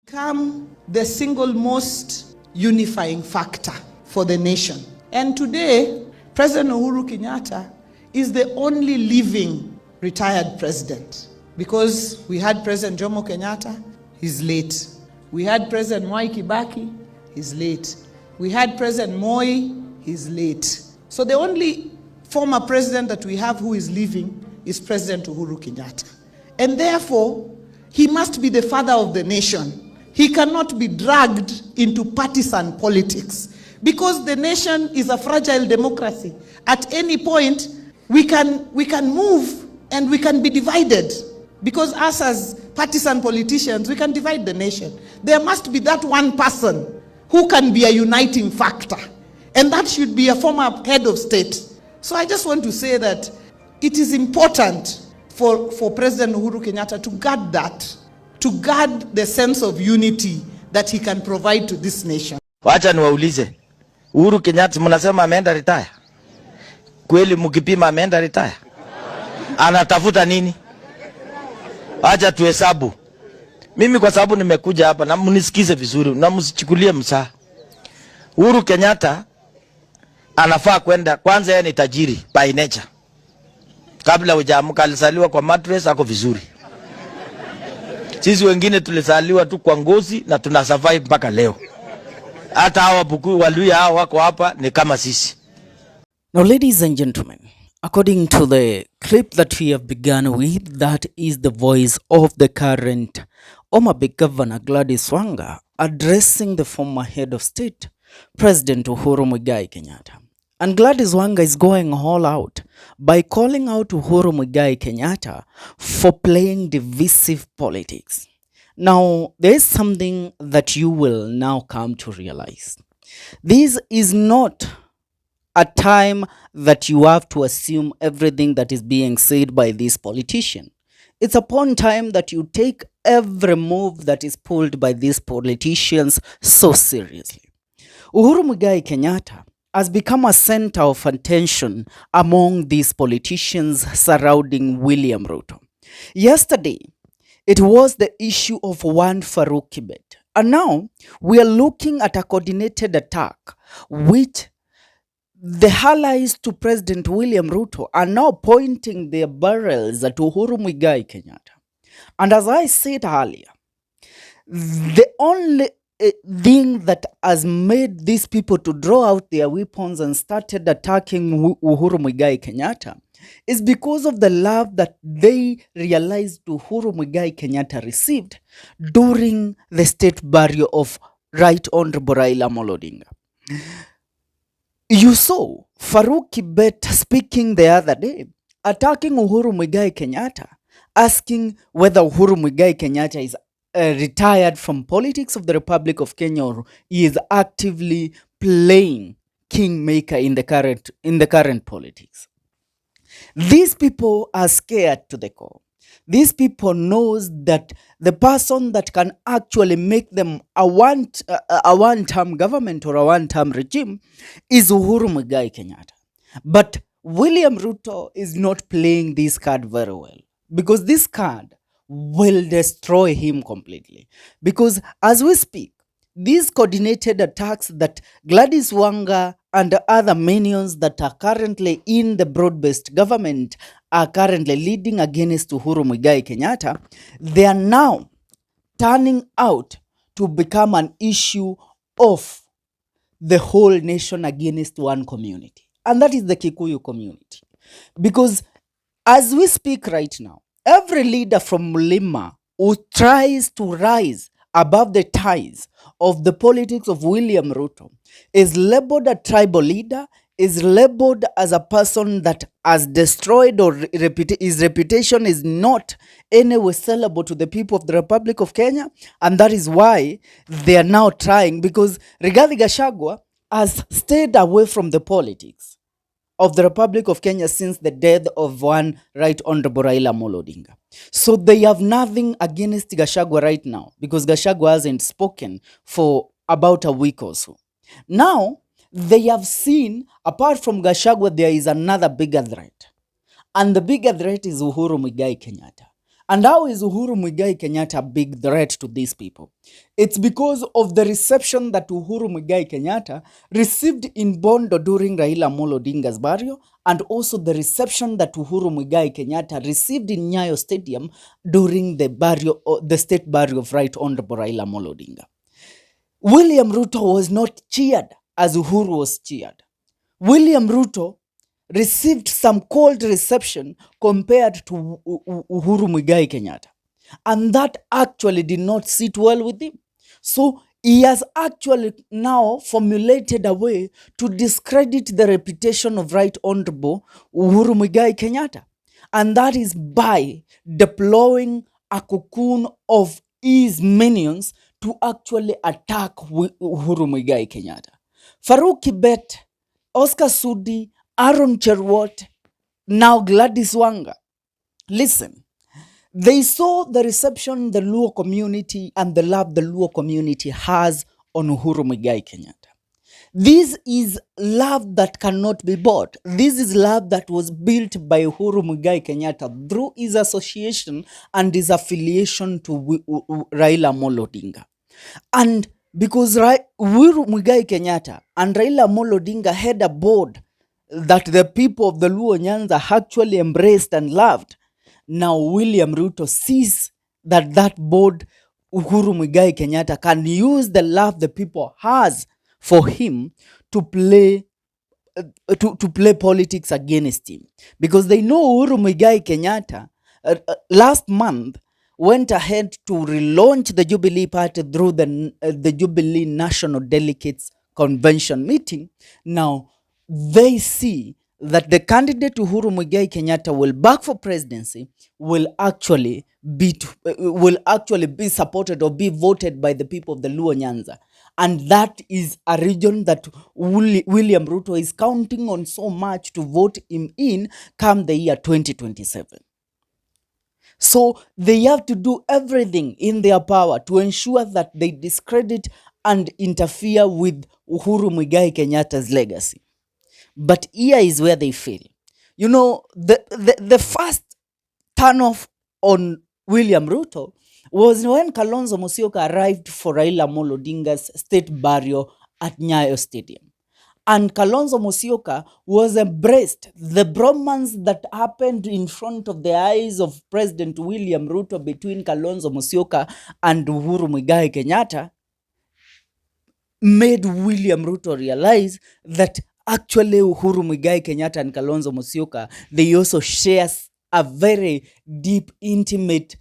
become the single most unifying factor for the nation. And today, President Uhuru Kenyatta is the only living retired president, because we had President Jomo Kenyatta, he's late. We had President Mwai Kibaki, he's late. We had President Moi, he's late. So the only former president that we have who is living is President Uhuru Kenyatta. And therefore, he must be the father of the nation. He cannot be dragged into partisan politics, because the nation is a fragile democracy. At any point, we can move and we can be divided, because us as partisan politicians, we can divide the nation. There must be that one person who can be a uniting factor, and that should be a former head of state. So I just want to say that it is important for President Uhuru Kenyatta to guard that, to guard the sense of unity that he can provide to this nation. Wacha niwaulize, Uhuru Kenyatta mnasema ameenda retire? Kweli mkipima ameenda retire? Anatafuta nini? Wacha tuhesabu. Mimi kwa sababu nimekuja hapa na mnisikize vizuri na msichukulie msaa. Uhuru Kenyatta anafaa kwenda, kwanza yeye ni tajiri by nature. Kabla hujaamka alizaliwa kwa mattress, ako vizuri. Sisi wengine tulizaliwa tu kwa ngozi na tuna survive mpaka leo. Hata hawa buku waluya hao wako hapa ni kama sisi. Now, ladies and gentlemen, according to the clip that we have begun with, that is the voice of the current Omabay Governor Gladys Wanga addressing the former head of state, President Uhuru Muigai Kenyatta. And Gladys Wanga is going all out by calling out Uhuru Muigai Kenyatta for playing divisive politics. Now, there is something that you will now come to realize. This is not a time that you have to assume everything that is being said by this politician. It's upon time that you take every move that is pulled by these politicians so seriously. Uhuru Muigai Kenyatta has become a center of attention among these politicians surrounding William Ruto. Yesterday, it was the issue of one Farouk Kibet. And now, we are looking at a coordinated attack which the allies to President William Ruto are now pointing their barrels at Uhuru Muigai Kenyatta. And as I said earlier, the only thing that has made these people to draw out their weapons and started attacking Uhuru Muigai Kenyatta is because of the love that they realized Uhuru Muigai Kenyatta received during the state burial of Right Honorable Raila ODINGA. You saw Farouk Kibet speaking the other day, attacking Uhuru Muigai Kenyatta, asking whether Uhuru Muigai Kenyatta is retired from politics of the Republic of Kenya or he is actively playing kingmaker in the current politics. These people are scared to the core. These people knows that the person that can actually make them a one-term government or a one-term regime is Uhuru Muigai Kenyatta. But William Ruto is not playing this card very well, because this card will destroy him completely. Because as we speak, these coordinated attacks that Gladys Wanga and other minions that are currently in the broad-based government are currently leading against Uhuru Muigai Kenyatta, they are now turning out to become an issue of the whole nation against one community. And that is the Kikuyu community. Because as we speak right now, every leader from Mulima who tries to rise above the ties of the politics of William Ruto is labeled a tribal leader, is labeled as a person that has destroyed or his reputation is not anyway sellable to the people of the Republic of Kenya. And that is why they are now trying, because Rigathi Gachagua has stayed away from the politics of the Republic of Kenya since the death of one Right Honorable Raila ODINGA. So they have nothing against Gachagua right now, because Gachagua hasn't spoken for about a week or so. Now, they have seen, apart from Gachagua, there is another bigger threat. And the bigger threat is Uhuru Muigai Kenyatta. And how is Uhuru Muigai Kenyatta a big threat to these people? It's because of the reception that Uhuru Muigai Kenyatta received in Bondo during Raila Amolo Odinga's burial, and also the reception that Uhuru Muigai Kenyatta received in Nyayo Stadium during the state burial of Right Honorable Raila Amolo Odinga. William Ruto was not cheered as Uhuru was cheered. William Ruto received some cold reception compared to Uhuru Muigai Kenyatta. And that actually did not sit well with him. So he has actually now formulated a way to discredit the reputation of Right Honorable Uhuru Muigai Kenyatta. And that is by deploying a cocoon of his minions to actually attack Uhuru Muigai Kenyatta. Farouk Kibet, Oscar Sudi, Aaron Cherwot, now Gladys Wanga. Listen, they saw the reception the Luo community and the love the Luo community has on Uhuru Muigai Kenyatta. This is love that cannot be bought. This is love that was built by Uhuru Muigai Kenyatta through his association and his affiliation to Raila Amolo Odinga. And because Uhuru Muigai Kenyatta and Raila Amolo Odinga had a board that the people of the Luo Nyanza actually embraced and loved, now William Ruto sees that that board, Uhuru Muigai Kenyatta, can use the love the people has for him to play politics against him, because they know Uhuru Muigai Kenyatta last month went ahead to relaunch the Jubilee Party through the Jubilee National Delegates Convention meeting. Now they see that the candidate Uhuru Muigai Kenyatta will back for presidency will actually be supported or be voted by the people of the Luo Nyanza. And that is a region that William Ruto is counting on so much to vote him in come the year 2027. So they have to do everything in their power to ensure that they discredit and interfere with Uhuru Muigai Kenyatta's legacy. But here is where they fail. You know, the first turn-off on William Ruto was when Kalonzo Musyoka arrived for Raila Amolo Odinga's state burial at Nyayo Stadium. And Kalonzo Musyoka was embraced. The bromance that happened in front of the eyes of President William Ruto between Kalonzo Musyoka and Uhuru Muigai Kenyatta made William Ruto realize that actually Uhuru Muigai Kenyatta and Kalonzo Musyoka, they also share a very deep, intimate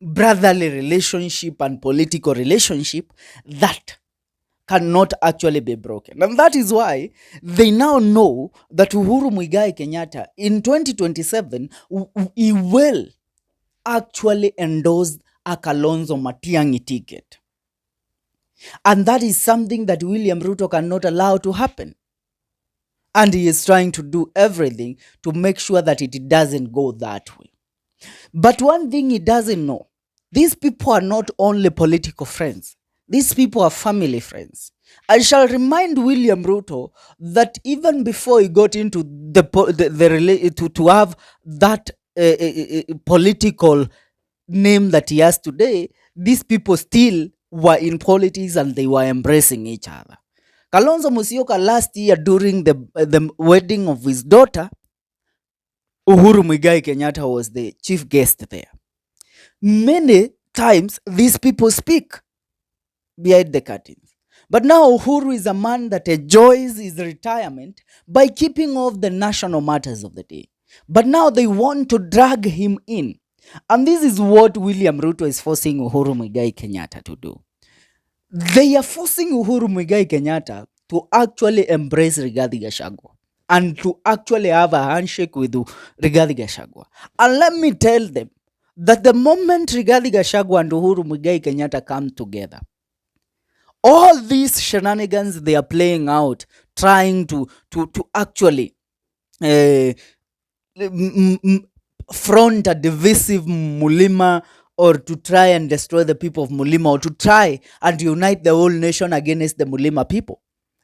brotherly relationship and political relationship that cannot actually be broken. And that is why they now know that Uhuru Muigai Kenyatta in 2027, he will actually endorse a Kalonzo Matiang'i ticket. And that is something that William Ruto cannot allow to happen. And he is trying to do everything to make sure that it doesn't go that way. But one thing he doesn't know, these people are not only political friends. These people are family friends. I shall remind William Ruto that even before he got into to have that political name that he has today, these people still were in politics and they were embracing each other. Kalonzo Musyoka last year during the wedding of his daughter, Uhuru Muigai Kenyatta was the chief guest there. Many times these people speak behind the curtains. But now Uhuru is a man that enjoys his retirement by keeping off the national matters of the day. But now they want to drag him in. And this is what William Ruto is forcing Uhuru Muigai Kenyatta to do. They are forcing Uhuru Muigai Kenyatta to actually embrace Rigathi Gachagua and to actually have a handshake with Rigathi Gachagua. And let me tell them that the moment Rigathi Gachagua and Uhuru Muigai Kenyatta come together, all these shenanigans they are playing out, trying to actually front a divisive Mulima, or to try and destroy the people of Mulima, or to try and unite the whole nation against the Mulima people,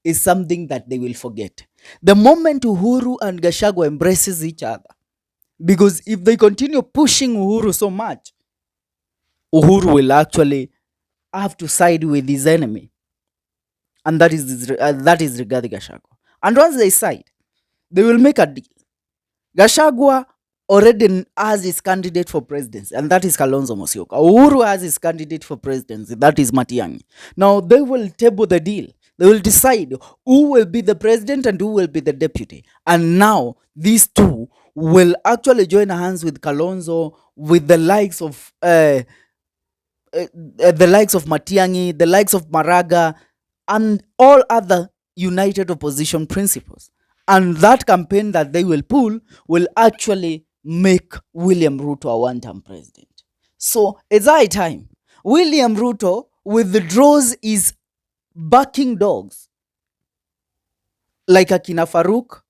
is something that they will forget. The moment Uhuru and Gachagua embraces each other, Because if they continue pushing Uhuru so much, Uhuru will actually have to side with his enemy. And that is Rigathi Gachagua. And once they side, they will make a deal. Gachagua already has his candidate for presidency, and that is Kalonzo Musyoka. Uhuru has his candidate for presidency, that is Matiang'i. Now they will table the deal. They will decide who will be the president and who will be the deputy. And now these two will actually join hands with Kalonzo, with the likes of Matiang'i, the likes of Maraga, and all other united opposition principles. And that campaign that they will pull will actually make William Ruto a one-term president. So it's high time. William Ruto withdraws his backing dogs like Akina Farouk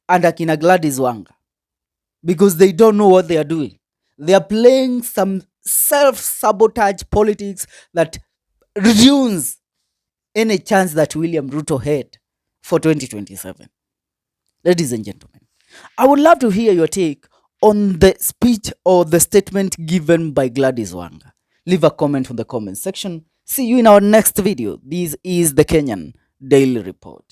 and Akina Gladys Wanga, because they don't know what they are doing. They are playing some self-sabotage politics that ruins any chance that William Ruto had for 2027. Ladies and gentlemen, I would love to hear your take on the speech or the statement given by Gladys Wanga. Leave a comment on the comment section. See you in our next video. This is the Kenyan Daily Report.